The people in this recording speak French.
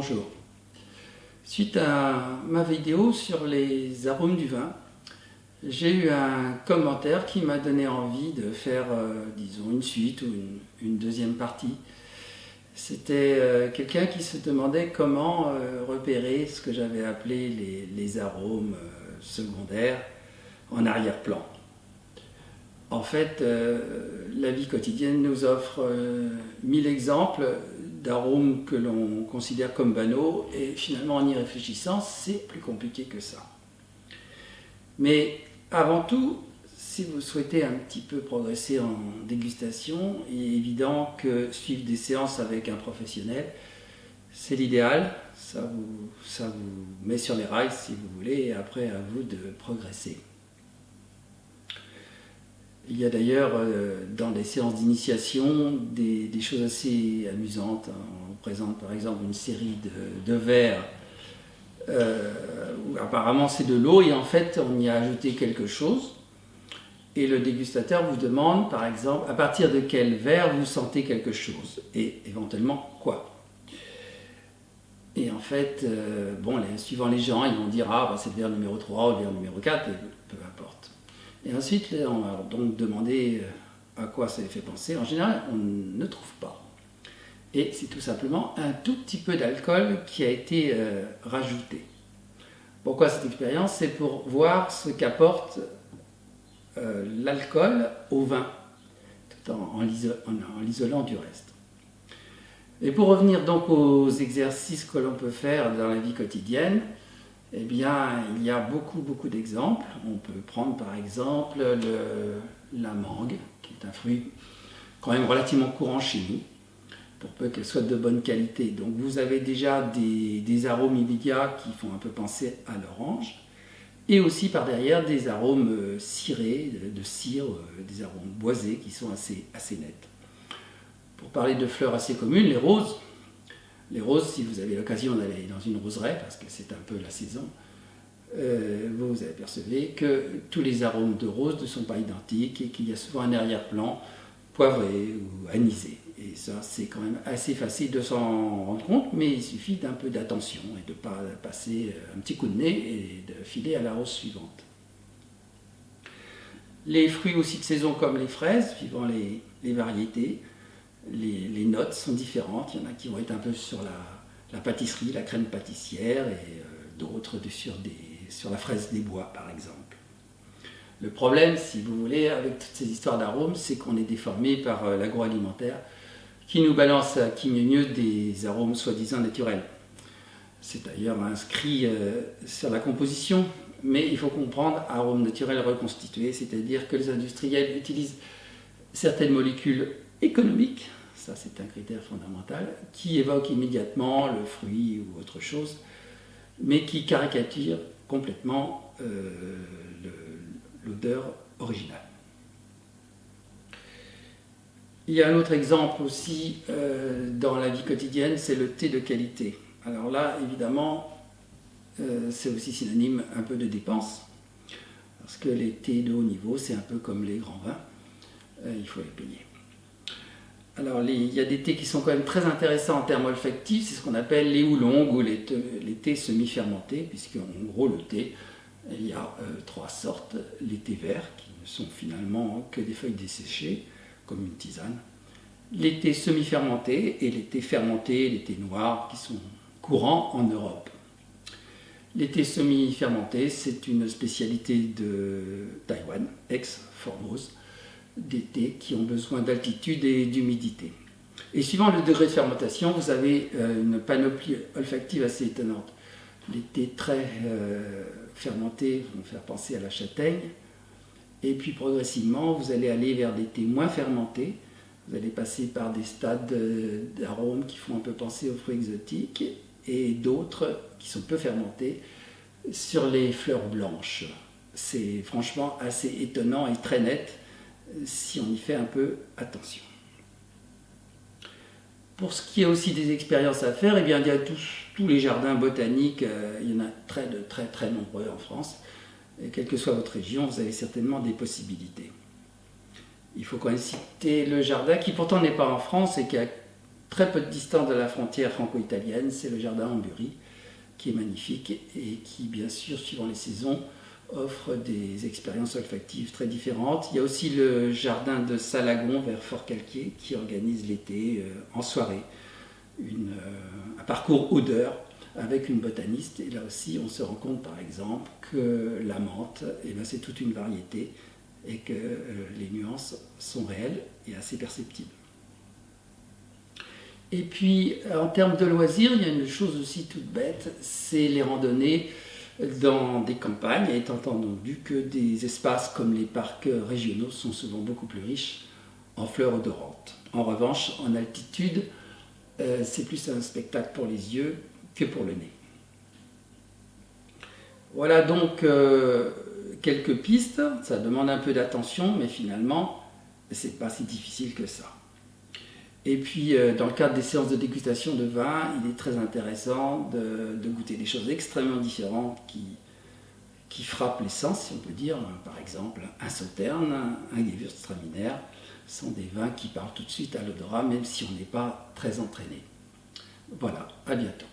Bonjour. Suite à ma vidéo sur les arômes du vin, j'ai eu un commentaire qui m'a donné envie de faire, disons, une suite ou une deuxième partie. C'était quelqu'un qui se demandait comment repérer ce que j'avais appelé les arômes secondaires en arrière-plan. En fait, la vie quotidienne nous offre 1000 exemples d'arômes que l'on considère comme banaux, et finalement, en y réfléchissant, c'est plus compliqué que ça. Mais avant tout, si vous souhaitez un petit peu progresser en dégustation, il est évident que suivre des séances avec un professionnel, c'est l'idéal. Ça vous met sur les rails si vous voulez, et après à vous de progresser. Il y a d'ailleurs dans les séances d'initiation des choses assez amusantes. On présente par exemple une série de verres où apparemment c'est de l'eau et en fait on y a ajouté quelque chose. Et le dégustateur vous demande par exemple à partir de quel verre vous sentez quelque chose et éventuellement quoi. Et en fait, suivant les gens, ils vont dire ah c'est le verre numéro 3 ou le verre numéro 4, et peu importe. Et ensuite, on va donc demander à quoi ça les fait penser. En général, on ne trouve pas. Et c'est tout simplement un tout petit peu d'alcool qui a été rajouté. Pourquoi cette expérience? C'est pour voir ce qu'apporte l'alcool au vin, tout en l'isolant du reste. Et pour revenir donc aux exercices que l'on peut faire dans la vie quotidienne, eh bien, il y a beaucoup d'exemples. On peut prendre par exemple la mangue, qui est un fruit quand même relativement courant chez nous, pour peu qu'elle soit de bonne qualité. Donc vous avez déjà des arômes immédiats qui font un peu penser à l'orange, et aussi par derrière des arômes cirés, de cire, des arômes boisés qui sont assez nets. Pour parler de fleurs assez communes, les roses. Les roses, si vous avez l'occasion d'aller dans une roseraie, parce que c'est un peu la saison, vous apercevez que tous les arômes de rose ne sont pas identiques et qu'il y a souvent un arrière-plan poivré ou anisé. Et ça, c'est quand même assez facile de s'en rendre compte, mais il suffit d'un peu d'attention et de ne pas passer un petit coup de nez et de filer à la rose suivante. Les fruits aussi de saison comme les fraises, suivant les variétés, les notes sont différentes. Il y en a qui vont être un peu sur la pâtisserie, la crème pâtissière, et d'autres sur la fraise des bois, par exemple. Le problème, si vous voulez, avec toutes ces histoires d'arômes, c'est qu'on est déformé par l'agroalimentaire qui nous balance à qui mieux des arômes soi-disant naturels. C'est d'ailleurs inscrit sur la composition, mais il faut comprendre arômes naturels reconstitués, c'est-à-dire que les industriels utilisent certaines molécules économiques, ça c'est un critère fondamental, qui évoque immédiatement le fruit ou autre chose, mais qui caricature complètement l'odeur originale. Il y a un autre exemple aussi dans la vie quotidienne, c'est le thé de qualité. Alors là, évidemment, c'est aussi synonyme un peu de dépense, parce que les thés de haut niveau, c'est un peu comme les grands vins, il faut les payer. Alors, il y a des thés qui sont quand même très intéressants en termes olfactifs, c'est ce qu'on appelle les oolongs ou les thés semi-fermentés, puisqu'en gros, le thé, il y a 3 sortes. Les thés verts, qui ne sont finalement que des feuilles desséchées, comme une tisane. Les thés semi-fermentés et les thés fermentés, les thés noirs, qui sont courants en Europe. Les thés semi-fermentés, c'est une spécialité de Taïwan, ex-Formose, des thés qui ont besoin d'altitude et d'humidité. Et suivant le degré de fermentation, vous avez une panoplie olfactive assez étonnante. Les thés très fermentés vont faire penser à la châtaigne, et puis progressivement, vous allez aller vers des thés moins fermentés. Vous allez passer par des stades d'arômes qui font un peu penser aux fruits exotiques, et d'autres qui sont peu fermentés sur les fleurs blanches. C'est franchement assez étonnant et très net si on y fait un peu attention. Pour ce qui est aussi des expériences à faire, eh bien, il y a tous les jardins botaniques, il y en a très nombreux en France. Et quelle que soit votre région, vous avez certainement des possibilités. Il faut quand même citer le jardin, qui pourtant n'est pas en France et qui a très peu de distance de la frontière franco-italienne, c'est le jardin Ambury, qui est magnifique et qui, bien sûr, suivant les saisons, offre des expériences olfactives très différentes. Il y a aussi le jardin de Salagon vers Fort-Calquier qui organise l'été en soirée un parcours odeur avec une botaniste. Et là aussi, on se rend compte, par exemple, que la menthe, eh ben, c'est toute une variété et que les nuances sont réelles et assez perceptibles. Et puis, en termes de loisirs, il y a une chose aussi toute bête, c'est les randonnées dans des campagnes, étant entendu que des espaces comme les parcs régionaux sont souvent beaucoup plus riches en fleurs odorantes. En revanche, en altitude, c'est plus un spectacle pour les yeux que pour le nez. Voilà donc quelques pistes, ça demande un peu d'attention, mais finalement, c'est pas si difficile que ça. Et puis, dans le cadre des séances de dégustation de vin, il est très intéressant de goûter des choses extrêmement différentes qui frappent les sens, si on peut dire. Par exemple, un Sauterne, un Gewürztraminer sont des vins qui parlent tout de suite à l'odorat, même si on n'est pas très entraîné. Voilà, à bientôt.